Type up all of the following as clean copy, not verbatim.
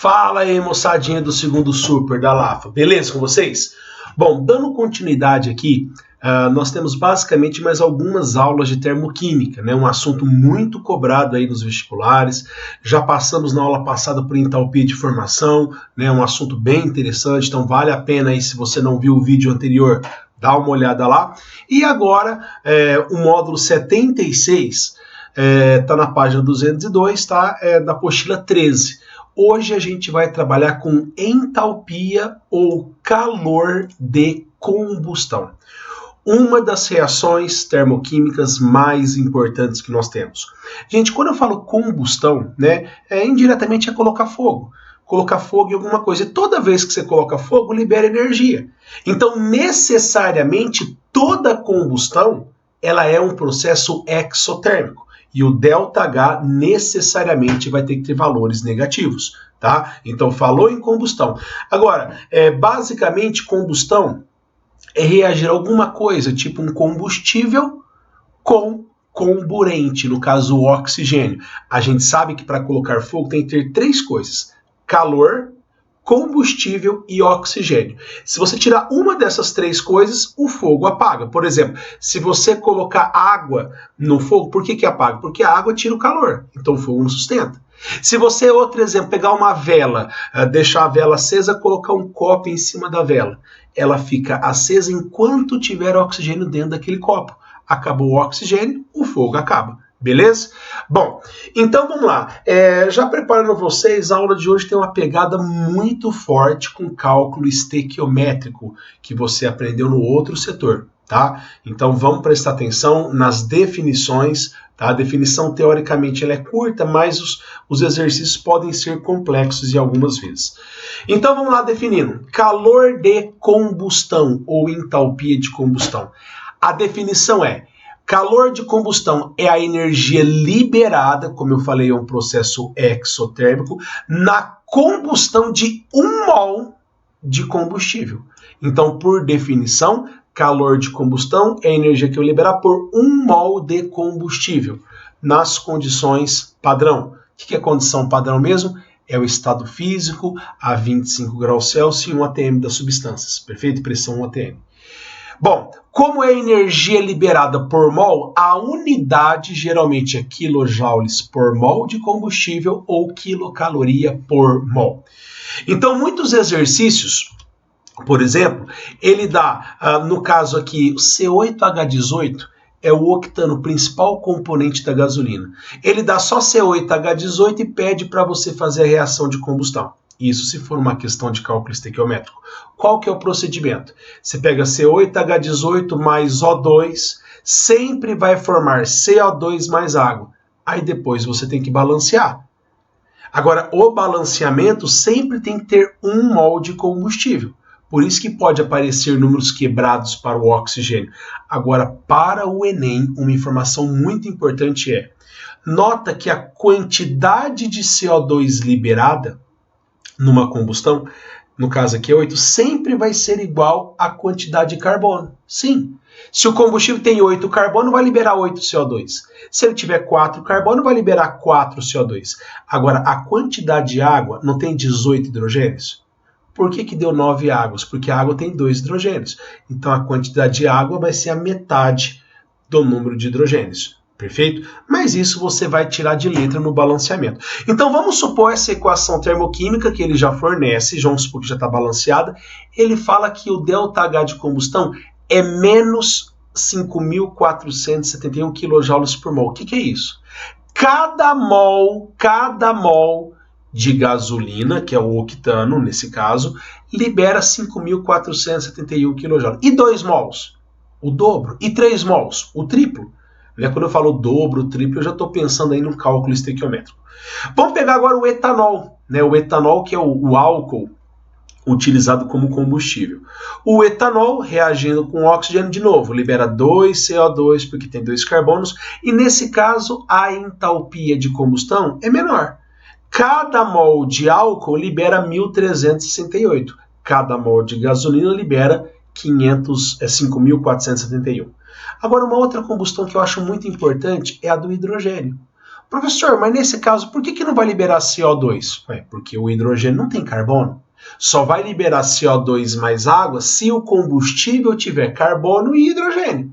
Fala aí, moçadinha do segundo super da Lafa, beleza com vocês? Bom, dando continuidade aqui, nós temos basicamente mais algumas aulas de termoquímica, né? Um assunto muito cobrado aí nos vestibulares. Já passamos na aula passada por entalpia de formação, né? Um assunto bem interessante, então vale a pena aí, se você não viu o vídeo anterior, dá uma olhada lá. E agora, o módulo 76 está na página 202, tá? Da apostila 13. Hoje a gente vai trabalhar com entalpia ou calor de combustão. Uma das reações termoquímicas mais importantes que nós temos. Gente, quando eu falo combustão, né, indiretamente é colocar fogo. Colocar fogo em alguma coisa. E toda vez que você coloca fogo, libera energia. Então, necessariamente, toda combustão, ela é um processo exotérmico. E o ΔH necessariamente vai ter que ter valores negativos, tá? Então, falou em combustão. Agora, basicamente, combustão é reagir a alguma coisa, tipo um combustível com comburente, no caso, o oxigênio. A gente sabe que para colocar fogo tem que ter três coisas: calor, combustível e oxigênio. Se você tirar uma dessas três coisas, o fogo apaga. Por exemplo, se você colocar água no fogo, por que apaga? Porque a água tira o calor, então o fogo não sustenta. Se você, outro exemplo, pegar uma vela, deixar a vela acesa, colocar um copo em cima da vela, ela fica acesa enquanto tiver oxigênio dentro daquele copo. Acabou o oxigênio, o fogo acaba. Beleza? Bom, então vamos lá. Já preparando vocês, a aula de hoje tem uma pegada muito forte com cálculo estequiométrico, que você aprendeu no outro setor, tá? Então vamos prestar atenção nas definições, tá? A definição, teoricamente, ela é curta, mas os exercícios podem ser complexos e algumas vezes. Então vamos lá definindo. Calor de combustão ou entalpia de combustão. A definição é: calor de combustão é a energia liberada, como eu falei, é um processo exotérmico, na combustão de 1 mol de combustível. Então, por definição, calor de combustão é a energia que eu liberar por 1 mol de combustível, nas condições padrão. O que é condição padrão mesmo? É o estado físico a 25 graus Celsius e 1 atm das substâncias, perfeito? Pressão 1 atm. Bom, como é energia liberada por mol, a unidade geralmente é quilojoules por mol de combustível ou quilocaloria por mol. Então, muitos exercícios, por exemplo, ele dá, no caso aqui, o C8H18 é o octano, principal componente da gasolina. Ele dá só C8H18 e pede para você fazer a reação de combustão. Isso se for uma questão de cálculo estequiométrico. Qual que é o procedimento? Você pega C8H18 mais O2, sempre vai formar CO2 mais água. Aí depois você tem que balancear. Agora, o balanceamento sempre tem que ter 1 mol de combustível. Por isso que pode aparecer números quebrados para o oxigênio. Agora, para o Enem, uma informação muito importante é: nota que a quantidade de CO2 liberada numa combustão, no caso aqui é 8, sempre vai ser igual à quantidade de carbono. Sim. Se o combustível tem 8 carbono, vai liberar 8 CO2. Se ele tiver 4 carbono, vai liberar 4 CO2. Agora, a quantidade de água não tem 18 hidrogênios? Por que deu 9 águas? Porque a água tem 2 hidrogênios. Então, a quantidade de água vai ser a metade do número de hidrogênios. Perfeito? Mas isso você vai tirar de letra no balanceamento. Então vamos supor essa equação termoquímica que ele já fornece, vamos supor que já está balanceada. Ele fala que o ΔH de combustão é menos 5.471 kJ por mol. O que é isso? Cada mol de gasolina, que é o octano nesse caso, libera 5.471 kJ. E 2 mols? O dobro. E 3 mols? O triplo. Quando eu falo dobro, triplo, eu já estou pensando aí no cálculo estequiométrico. Vamos pegar agora o etanol, né? O etanol, que é o álcool utilizado como combustível. O etanol, reagindo com oxigênio de novo, libera 2 CO2, porque tem 2 carbonos, e nesse caso a entalpia de combustão é menor. Cada mol de álcool libera 1.368. Cada mol de gasolina libera 5.471. Agora, uma outra combustão que eu acho muito importante é a do hidrogênio. Professor, mas nesse caso, por que não vai liberar CO2? Porque o hidrogênio não tem carbono. Só vai liberar CO2 mais água se o combustível tiver carbono e hidrogênio.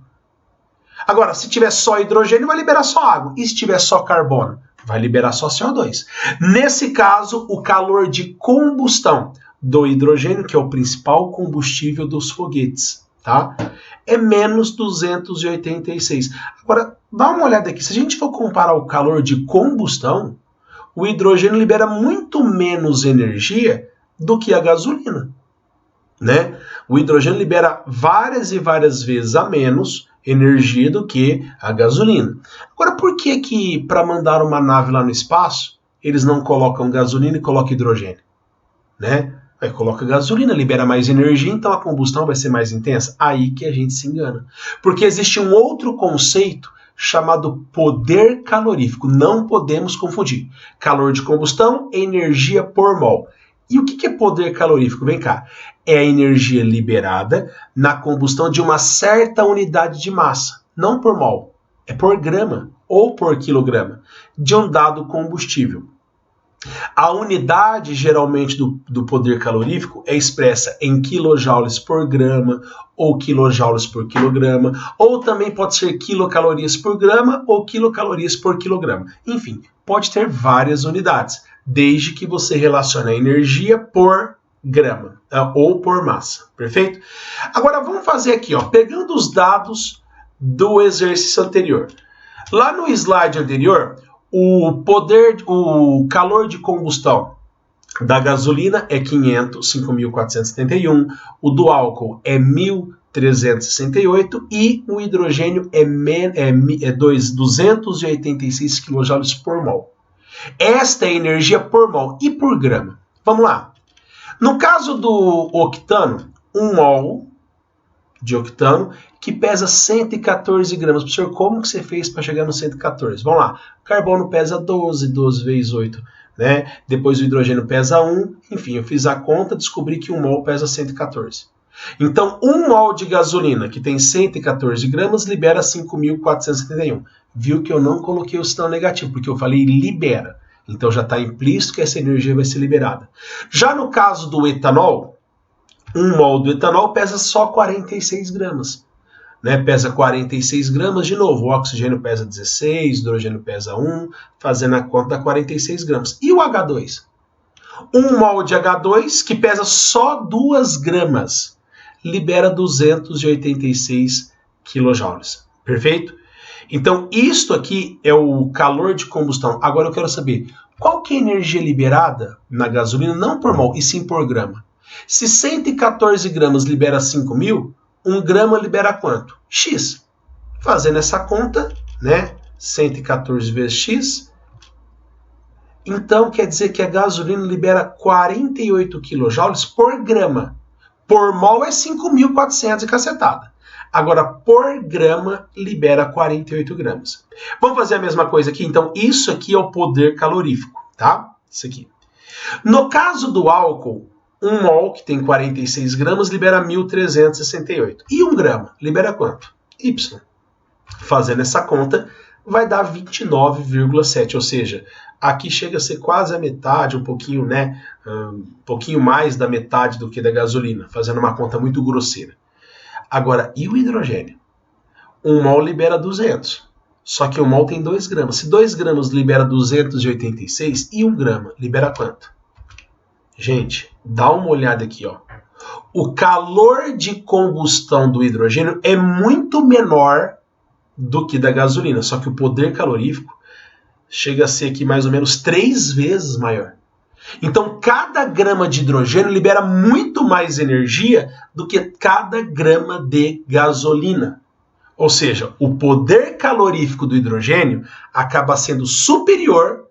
Agora, se tiver só hidrogênio, vai liberar só água. E se tiver só carbono? Vai liberar só CO2. Nesse caso, o calor de combustão do hidrogênio, que é o principal combustível dos foguetes, tá? É menos 286. Agora, dá uma olhada aqui. Se a gente for comparar o calor de combustão, o hidrogênio libera muito menos energia do que a gasolina, né? O hidrogênio libera várias e várias vezes a menos energia do que a gasolina. Agora, por que para mandar uma nave lá no espaço, eles não colocam gasolina e colocam hidrogênio, né? Aí coloca gasolina, libera mais energia, então a combustão vai ser mais intensa. Aí que a gente se engana. Porque existe um outro conceito chamado poder calorífico. Não podemos confundir. Calor de combustão, energia por mol. E o que é poder calorífico? Vem cá. É a energia liberada na combustão de uma certa unidade de massa. Não por mol. É por grama ou por quilograma de um dado combustível. A unidade, geralmente, do poder calorífico é expressa em quilojoules por grama ou quilojoules por quilograma, ou também pode ser quilocalorias por grama ou quilocalorias por quilograma. Enfim, pode ter várias unidades, desde que você relacione a energia por grama ou por massa, perfeito? Agora vamos fazer aqui, ó, pegando os dados do exercício anterior. Lá no slide anterior, o calor de combustão da gasolina é 5.471, o do álcool é 1.368 e o hidrogênio é 286 kJ por mol. Esta é a energia por mol e por grama. Vamos lá. No caso do octano, 1 mol de octano que pesa 114 gramas. Professor, como que você fez para chegar no 114? Vamos lá. O carbono pesa 12 vezes 8, né? Depois o hidrogênio pesa 1. Enfim, eu fiz a conta, descobri que 1 mol pesa 114. Então, 1 mol de gasolina, que tem 114 gramas, libera 5.471. Viu que eu não coloquei o sinal negativo, porque eu falei libera. Então, já está implícito que essa energia vai ser liberada. Já no caso do etanol, 1 mol do etanol pesa só 46 gramas. Né? Pesa 46 gramas, de novo, o oxigênio pesa 16, o hidrogênio pesa 1, fazendo a conta dá 46 gramas. E o H2? 1 mol de H2, que pesa só 2 gramas, libera 286 quilojoules. Perfeito? Então, isto aqui é o calor de combustão. Agora eu quero saber, qual que é a energia liberada na gasolina, não por mol, e sim por grama? Se 114 gramas libera 5.000, 1 grama libera quanto? X. Fazendo essa conta, né? 114 vezes X. Então, quer dizer que a gasolina libera 48 kJ por grama. Por mol é 5.400 e cacetada. Agora, por grama, libera 48 gramas. Vamos fazer a mesma coisa aqui? Então, isso aqui é o poder calorífico, tá? Isso aqui. No caso do álcool, 1 mol, que tem 46 gramas, libera 1.368. E 1 grama, libera quanto? Y. Fazendo essa conta, vai dar 29,7. Ou seja, aqui chega a ser quase a metade, um pouquinho, né? Um pouquinho mais da metade do que da gasolina. Fazendo uma conta muito grosseira. Agora, e o hidrogênio? 1 mol libera 200. Só que 1 mol tem 2 gramas. Se 2 gramas libera 286, e 1 grama libera quanto? Gente, dá uma olhada aqui, ó. O calor de combustão do hidrogênio é muito menor do que da gasolina, só que o poder calorífico chega a ser aqui mais ou menos 3 vezes maior. Então, cada grama de hidrogênio libera muito mais energia do que cada grama de gasolina. Ou seja, o poder calorífico do hidrogênio acaba sendo superior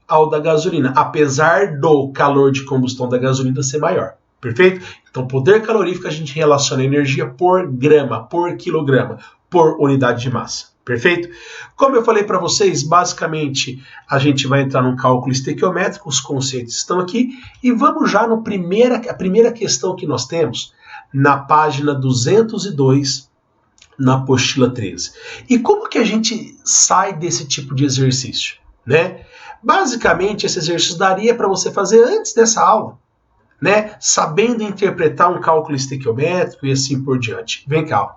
ao da gasolina, apesar do calor de combustão da gasolina ser maior. Perfeito? Então, poder calorífico a gente relaciona a energia por grama, por quilograma, por unidade de massa. Perfeito? Como eu falei para vocês, basicamente a gente vai entrar num cálculo estequiométrico, os conceitos estão aqui, e vamos já a primeira questão que nós temos na página 202, na apostila 13. E como que a gente sai desse tipo de exercício? né? Basicamente, esse exercício daria para você fazer antes dessa aula, né? Sabendo interpretar um cálculo estequiométrico e assim por diante. Vem cá, ó.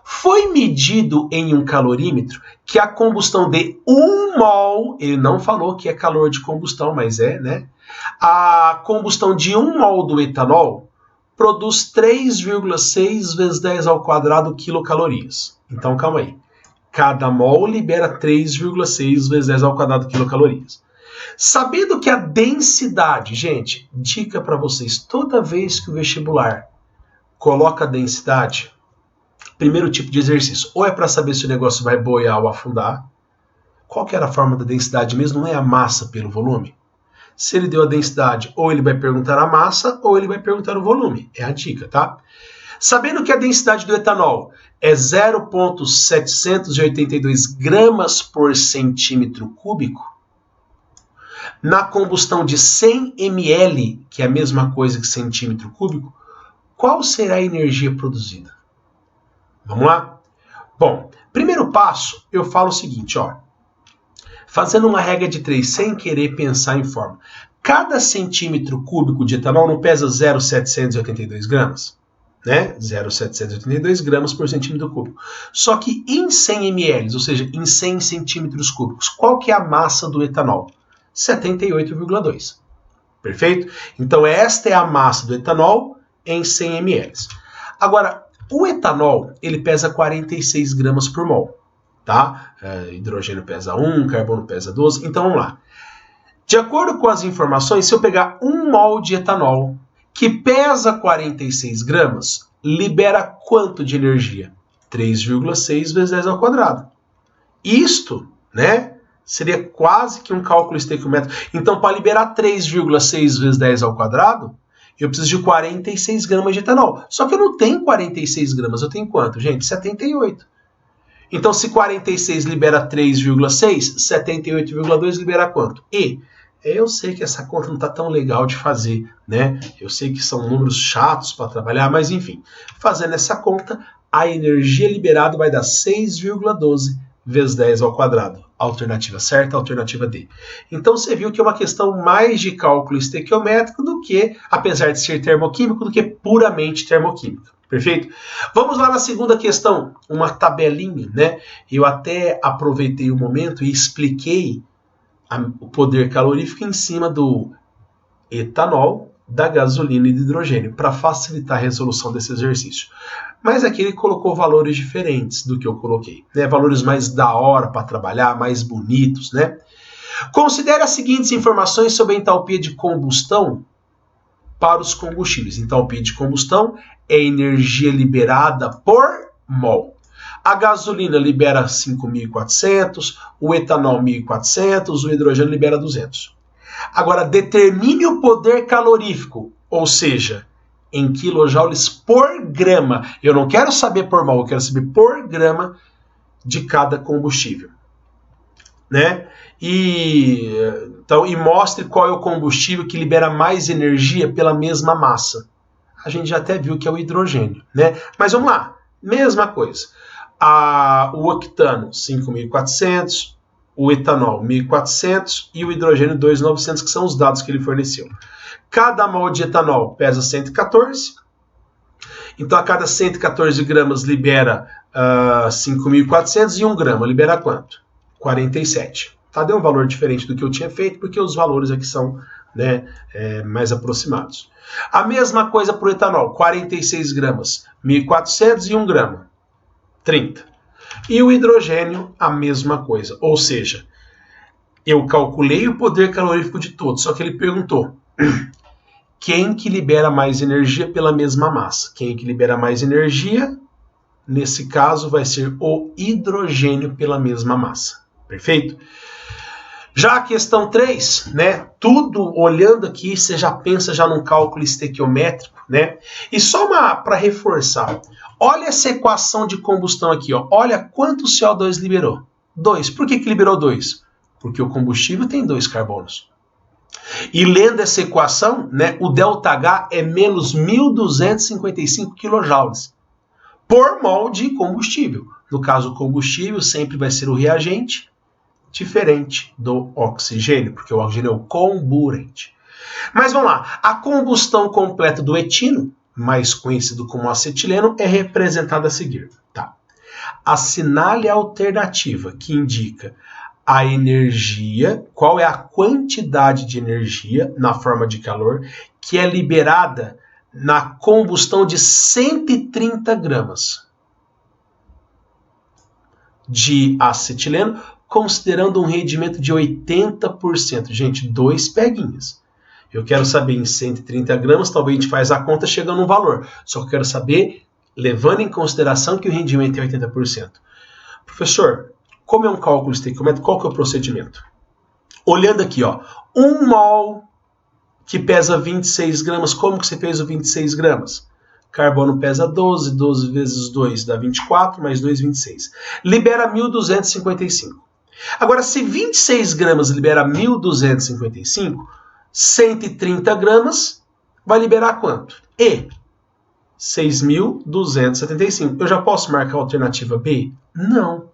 Foi medido em um calorímetro que a combustão de 1 mol, ele não falou que é calor de combustão, mas é, né? A combustão de 1 mol do etanol produz 3,6 vezes 10 ao quadrado quilocalorias. Então, calma aí. Cada mol libera 3,6 vezes 10 ao quadrado quilocalorias. Sabendo que a densidade, gente, dica para vocês, toda vez que o vestibular coloca a densidade, primeiro tipo de exercício, ou é para saber se o negócio vai boiar ou afundar, qual que era a forma da densidade mesmo, não é a massa pelo volume? Se ele deu a densidade, ou ele vai perguntar a massa, ou ele vai perguntar o volume, é a dica, tá? Sabendo que a densidade do etanol é 0,782 gramas por centímetro cúbico, na combustão de 100 ml, que é a mesma coisa que centímetro cúbico, qual será a energia produzida? Vamos lá? Bom, primeiro passo, eu falo o seguinte, ó. Fazendo uma regra de 3, sem querer pensar em fórmula. Cada centímetro cúbico de etanol não pesa 0,782 gramas? Né? 0,782 gramas por centímetro cúbico. Só que em 100 ml, ou seja, em 100 centímetros cúbicos, qual que é a massa do etanol? 78,2. Perfeito? Então esta é a massa do etanol em 100 ml. Agora, o etanol, ele pesa 46 gramas por mol. Tá? Hidrogênio pesa 1, carbono pesa 12. Então vamos lá. De acordo com as informações, se eu pegar 1 mol de etanol, que pesa 46 gramas, libera quanto de energia? 3,6 vezes 10 ao quadrado. Isto, né, seria quase que um cálculo estequiométrico. Então, para liberar 3,6 vezes 10 ao quadrado, eu preciso de 46 gramas de etanol. Só que eu não tenho 46 gramas, eu tenho quanto, gente? 78. Então, se 46 libera 3,6, 78,2 libera quanto? E eu sei que essa conta não está tão legal de fazer, né? Eu sei que são números chatos para trabalhar, mas enfim. Fazendo essa conta, a energia liberada vai dar 6,12 vezes 10 ao quadrado. Alternativa certa, alternativa D. Então você viu que é uma questão mais de cálculo estequiométrico do que, apesar de ser termoquímico, do que puramente termoquímica. Perfeito? Vamos lá na segunda questão, uma tabelinha, né? Eu até aproveitei o momento e expliquei o poder calorífico em cima do etanol, da gasolina e do hidrogênio, para facilitar a resolução desse exercício. Mas aqui ele colocou valores diferentes do que eu coloquei, né? Valores mais da hora para trabalhar, mais bonitos, né? Considere as seguintes informações sobre a entalpia de combustão para os combustíveis. Entalpia de combustão é energia liberada por mol. A gasolina libera 5.400, o etanol 1.400, o hidrogênio libera 200. Agora, determine o poder calorífico, ou seja, em quilojoules por grama. Eu não quero saber por mol, eu quero saber por grama de cada combustível, né? E mostre qual é o combustível que libera mais energia pela mesma massa. A gente já até viu que é o hidrogênio, né? Mas vamos lá, mesma coisa. O octano, 5.400, o etanol, 1.400 e o hidrogênio, 2.900, que são os dados que ele forneceu. Cada mol de etanol pesa 114, então a cada 114 gramas libera 5.400 e 1 grama libera quanto? 47. Tá? Deu um valor diferente do que eu tinha feito, porque os valores aqui são, né, mais aproximados. A mesma coisa para o etanol, 46 gramas, 1.400 e 1 grama, 30. E o hidrogênio, a mesma coisa. Ou seja, eu calculei o poder calorífico de todos, só que ele perguntou quem que libera mais energia pela mesma massa. Quem que libera mais energia, nesse caso, vai ser o hidrogênio pela mesma massa. Perfeito? Já a questão 3, né? Tudo olhando aqui, você já pensa já num cálculo estequiométrico, né? E só para reforçar, olha essa equação de combustão aqui, ó. Olha quanto CO2 liberou. 2. Por que liberou 2? Porque o combustível tem 2 carbonos. E lendo essa equação, né, o ΔH é menos 1.255 kJ por mol de combustível. No caso, o combustível sempre vai ser o reagente, diferente do oxigênio, porque o oxigênio é o comburente. Mas vamos lá, a combustão completa do etino, mais conhecido como acetileno, é representada a seguir. Tá? Assinale a alternativa que indica a energia, qual é a quantidade de energia na forma de calor que é liberada na combustão de 130 gramas de acetileno, considerando um rendimento de 80%. Gente, 2 peguinhas. Eu quero saber em 130 gramas, talvez a gente faz a conta chegando no valor. Só que eu quero saber, levando em consideração que o rendimento é 80%. Professor, como é um cálculo estequiométrico, qual que é o procedimento? Olhando aqui, ó, 1 mol que pesa 26 gramas, como que você fez o 26 gramas? Carbono pesa 12, 12 vezes 2 dá 24, mais 2, 26. Libera 1.255. Agora, se 26 gramas libera 1.255, 130 gramas vai liberar quanto? E 6.275. Eu já posso marcar a alternativa B? Não.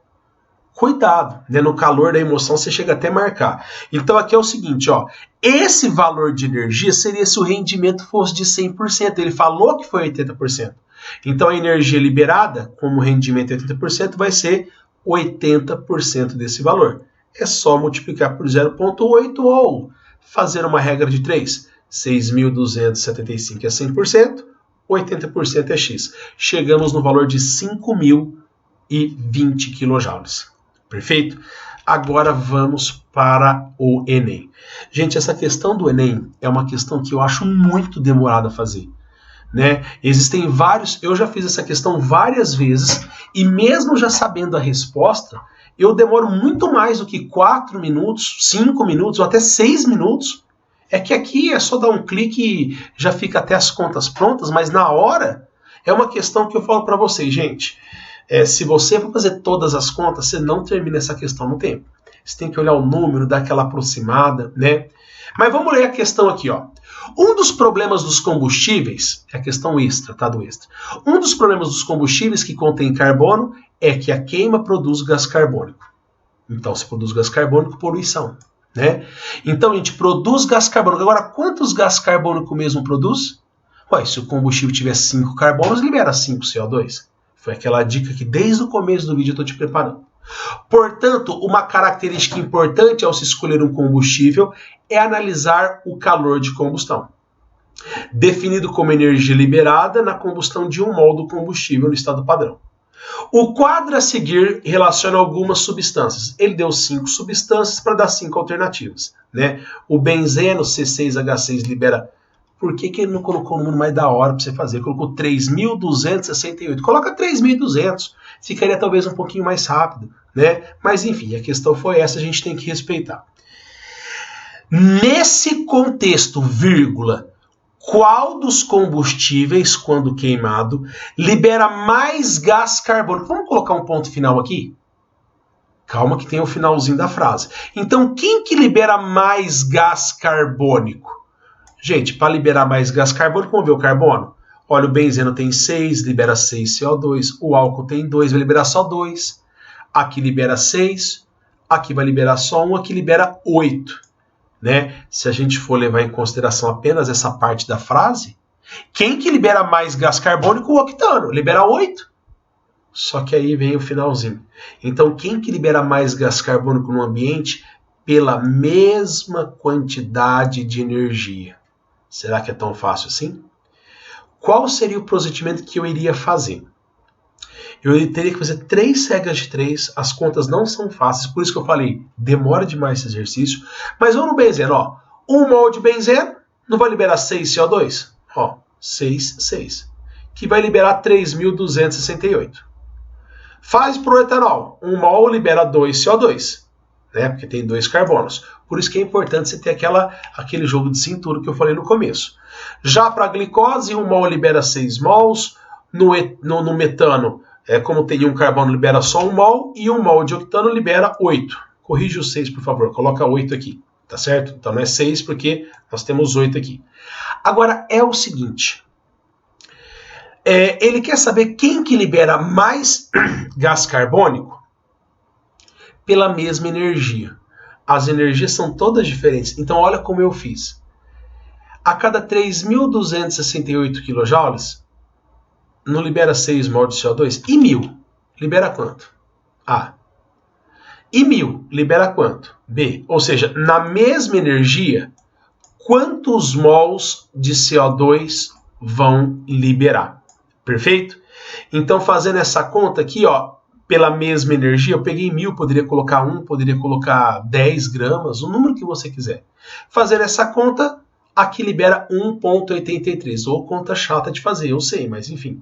Cuidado, né? No calor da emoção você chega até a marcar. Então aqui é o seguinte, ó, esse valor de energia seria se o rendimento fosse de 100%. Ele falou que foi 80%. Então a energia liberada, como o rendimento é 80%, vai ser 80% desse valor. É só multiplicar por 0,8 ou fazer uma regra de 3. 6.275 é 100%, 80% é X. Chegamos no valor de 5.020 kJ. Perfeito? Agora vamos para o Enem. Gente, essa questão do Enem é uma questão que eu acho muito demorada a fazer. Né? Existem vários, eu já fiz essa questão várias vezes e mesmo já sabendo a resposta, eu demoro muito mais do que 4 minutos, 5 minutos ou até 6 minutos. É que aqui é só dar um clique e já fica até as contas prontas, mas na hora é uma questão que eu falo para vocês, gente. Se você for fazer todas as contas, você não termina essa questão no tempo. Você tem que olhar o número, dar aquela aproximada, né? Mas vamos ler a questão aqui, ó. Um dos problemas dos combustíveis, é a questão extra, tá? Do extra. Um dos problemas dos combustíveis que contém carbono é que a queima produz gás carbônico. Então, se produz gás carbônico, poluição, né? Então, a gente produz gás carbônico. Agora, quantos gás carbônico mesmo produz? Ué, se o combustível tiver 5 carbonos, libera 5 CO2. Foi aquela dica que desde o começo do vídeo eu estou te preparando. Portanto, uma característica importante ao se escolher um combustível é analisar o calor de combustão, definido como energia liberada na combustão de 1 mol do combustível no estado padrão. O quadro a seguir relaciona algumas substâncias. Ele deu 5 substâncias para dar 5 alternativas. Né? O benzeno C6H6 libera... Por que ele não colocou o número mais da hora para você fazer? Colocou 3.268. Coloca 3.200. Ficaria talvez um pouquinho mais rápido, né? Mas enfim, a questão foi essa, a gente tem que respeitar. Nesse contexto, vírgula, qual dos combustíveis, quando queimado, libera mais gás carbônico? Vamos colocar um ponto final aqui? Calma que tem o finalzinho da frase. Então, quem que libera mais gás carbônico? Gente, para liberar mais gás carbônico, vamos ver o carbono? Olha, o benzeno tem 6, libera 6 CO2. O álcool tem 2, vai liberar só 2. Aqui libera 6, aqui vai liberar só 1, aqui libera 8. Né? Se a gente for levar em consideração apenas essa parte da frase, quem que libera mais gás carbônico? O octano, libera 8. Só que aí vem o finalzinho. Então, quem que libera mais gás carbônico no ambiente pela mesma quantidade de energia? Será que é tão fácil assim? Qual seria o procedimento que eu iria fazer? Eu teria que fazer 3 regras de 3, as contas não são fáceis, por isso que eu falei, demora demais esse exercício. Mas vamos no benzeno, ó. 1 mol de benzeno não vai liberar 6 CO2? Ó, 6, 6. Que vai liberar 3.268. Faz para o etanol. 1 mol libera 2 CO2. Né, porque tem 2 carbonos. Por isso que é importante você ter aquele jogo de cintura que eu falei no começo. Já para a glicose, 1 mol libera 6 mols. No metano, como tem 1 carbono, libera só 1 mol. E 1 mol de octano libera 8. Corrige o 6, por favor. Coloca 8 aqui. Tá certo? Então não é 6 porque nós temos 8 aqui. Agora é o seguinte. Ele quer saber quem que libera mais gás carbônico pela mesma energia. As energias são todas diferentes. Então, olha como eu fiz. A cada 3.268 kJ, não libera 6 mol de CO2? E 1.000, libera quanto? A. E 1.000, libera quanto? B. Ou seja, na mesma energia, quantos mols de CO2 vão liberar? Perfeito? Então, fazendo essa conta aqui, ó, pela mesma energia, eu peguei 1.000, poderia colocar 1, poderia colocar 10 gramas, o número que você quiser. Fazendo essa conta, aqui libera 1,83, ou conta chata de fazer, eu sei, mas enfim.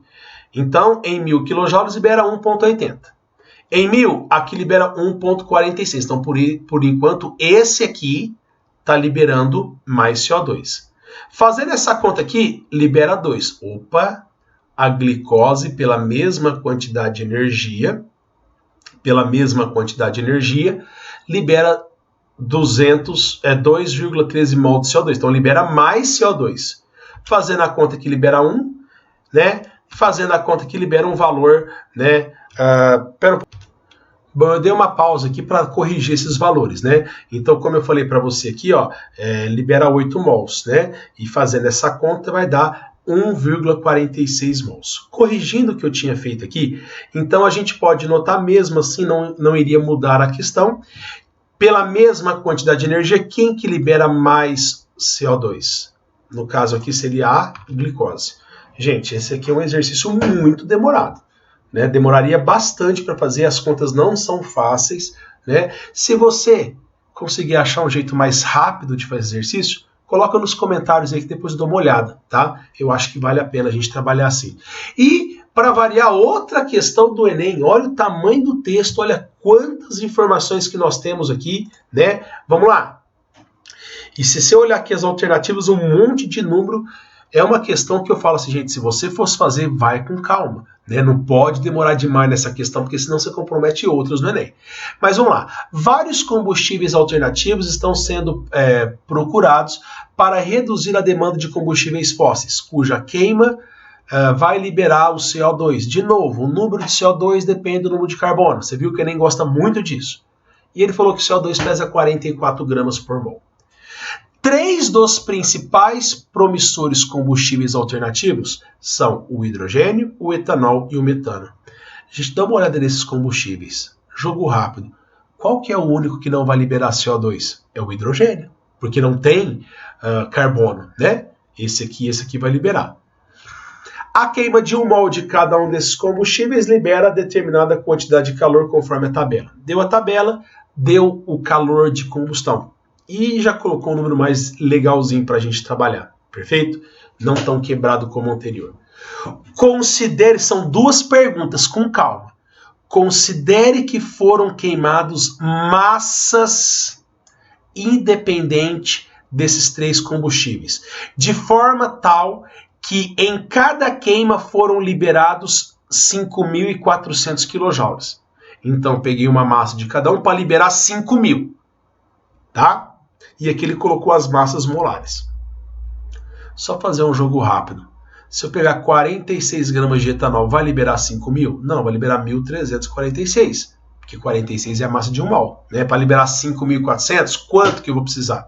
Então, em 1.000 kJ libera 1,80. Em 1.000, aqui libera 1,46. Então, por enquanto, esse aqui está liberando mais CO2. Fazendo essa conta aqui, libera 2. Opa, a glicose, pela mesma quantidade de energia, libera 2,13 mol de CO2. Então, libera mais CO2. Fazendo a conta que libera 1, né? Fazendo a conta que libera um valor, né? Bom, eu dei uma pausa aqui para corrigir esses valores, né? Então, como eu falei para você aqui, ó, libera 8 mols, né? E fazendo essa conta vai dar 1,46 mols. Corrigindo o que eu tinha feito aqui, então a gente pode notar, mesmo assim, não iria mudar a questão. Pela mesma quantidade de energia, quem que libera mais CO2? No caso aqui seria a glicose. Gente, esse aqui é um exercício muito demorado, né? Demoraria bastante para fazer, as contas não são fáceis, né? Se você conseguir achar um jeito mais rápido de fazer exercício, coloca nos comentários aí que depois eu dou uma olhada, tá? Eu acho que vale a pena a gente trabalhar assim. E, para variar, outra questão do Enem, olha o tamanho do texto, olha quantas informações que nós temos aqui, né? Vamos lá. E se você olhar aqui as alternativas, um monte de número, é uma questão que eu falo assim, gente, se você fosse fazer, vai com calma, né? Não pode demorar demais nessa questão, porque senão você compromete outros no Enem. Mas vamos lá. Vários combustíveis alternativos estão sendo procurados para reduzir a demanda de combustíveis fósseis, cuja queima vai liberar o CO2. De novo, o número de CO2 depende do número de carbono. Você viu que o Enem gosta muito disso. E ele falou que o CO2 pesa 44 gramas por mol. 3 dos principais promissores combustíveis alternativos são o hidrogênio, o etanol e o metano. A gente dá uma olhada nesses combustíveis. Jogo rápido. Qual que é o único que não vai liberar CO2? É o hidrogênio, porque não tem carbono, né? Esse aqui vai liberar. A queima de 1 mol de cada um desses combustíveis libera determinada quantidade de calor conforme a tabela. Deu a tabela, deu o calor de combustão. E já colocou um número mais legalzinho para a gente trabalhar, perfeito? Não tão quebrado como o anterior. Considere, são 2 perguntas, com calma. Considere que foram queimados massas independente desses 3 combustíveis, de forma tal que em cada queima foram liberados 5.400 kJ. Então, peguei uma massa de cada um para liberar 5.000, tá? E aqui ele colocou as massas molares. Só fazer um jogo rápido. Se eu pegar 46 gramas de etanol, vai liberar 5.000? Não, vai liberar 1.346, porque 46 é a massa de 1 mol, né? Para liberar 5.400, quanto que eu vou precisar?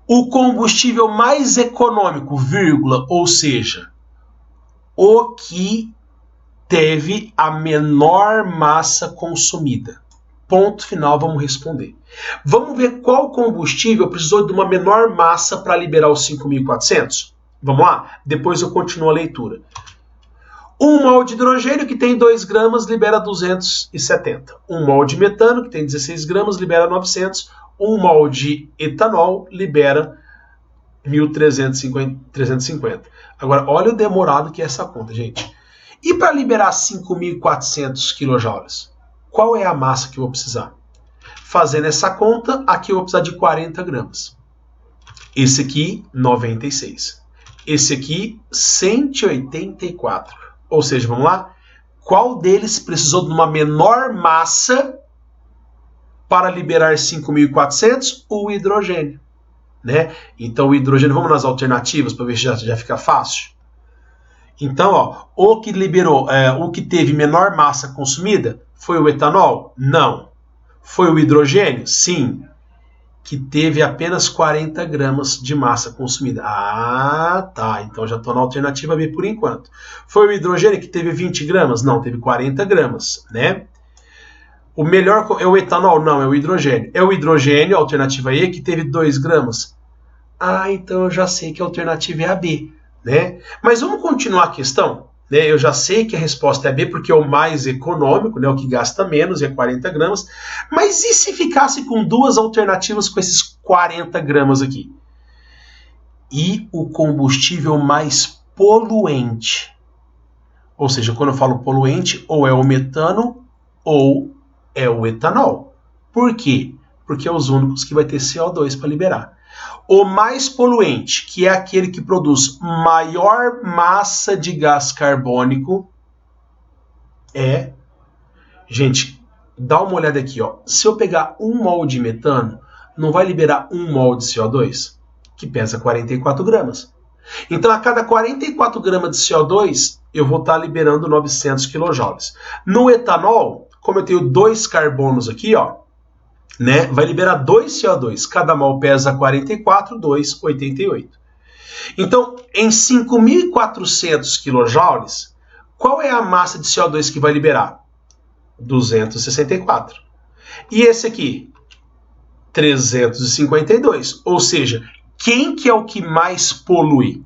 O combustível mais econômico, vírgula, ou seja, o que teve a menor massa consumida. Ponto final, vamos responder. Vamos ver qual combustível precisou de uma menor massa para liberar os 5.400? Vamos lá? Depois eu continuo a leitura. 1 mol de hidrogênio, que tem 2 gramas, libera 270. 1 mol de metano, que tem 16 gramas, libera 900. 1 mol de etanol libera 1.350. Agora, olha o demorado que é essa conta, gente. E para liberar 5.400 kJ? Qual é a massa que eu vou precisar? Fazendo essa conta, aqui eu vou precisar de 40 gramas. Esse aqui, 96. Esse aqui, 184. Ou seja, vamos lá? Qual deles precisou de uma menor massa para liberar 5.400? O hidrogênio, né? Então, o hidrogênio, vamos nas alternativas para ver se já fica fácil. Então, ó, o que liberou, o que teve menor massa consumida foi o etanol? Não. Foi o hidrogênio? Sim, que teve apenas 40 gramas de massa consumida. Ah, tá, então já estou na alternativa B por enquanto. Foi o hidrogênio que teve 20 gramas? Não, teve 40 gramas, né? O melhor é o etanol? Não, é o hidrogênio. É o hidrogênio, alternativa E, que teve 2 gramas? Ah, então eu já sei que a alternativa é a B, né? Mas vamos continuar a questão? Né? Eu já sei que a resposta é B porque é o mais econômico, né? O que gasta menos, é 40 gramas. Mas e se ficasse com duas alternativas com esses 40 gramas aqui? E o combustível mais poluente? Ou seja, quando eu falo poluente, ou é o metano ou é o etanol. Por quê? Porque é os únicos que vai ter CO2 para liberar. O mais poluente, que é aquele que produz maior massa de gás carbônico, é... Gente, dá uma olhada aqui, ó. Se eu pegar 1 mol de metano, não vai liberar 1 mol de CO2? Que pesa 44 gramas. Então, a cada 44 gramas de CO2, eu vou estar liberando 900 kJ. No etanol, como eu tenho 2 carbonos aqui, ó, né, vai liberar 2 CO2. Cada mol pesa 44, 2, 88. Então, em 5.400 kJ, qual é a massa de CO2 que vai liberar? 264. E esse aqui? 352. Ou seja, quem que é o que mais polui?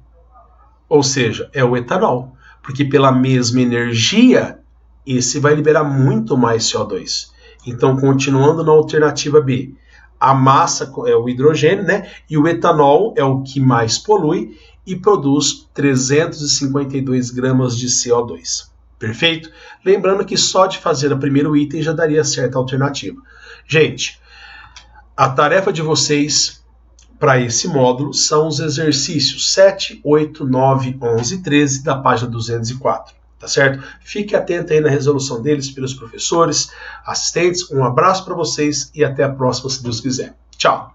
Ou seja, é o etanol. Porque pela mesma energia, esse vai liberar muito mais CO2. Então, continuando na alternativa B, a massa é o hidrogênio, né? E o etanol é o que mais polui e produz 352 gramas de CO2. Perfeito? Lembrando que só de fazer o primeiro item já daria certa alternativa. Gente, a tarefa de vocês para esse módulo são os exercícios 7, 8, 9, 11 e 13 da página 204. Tá certo? Fique atento aí na resolução deles pelos professores, assistentes. Um abraço para vocês e até a próxima, se Deus quiser. Tchau!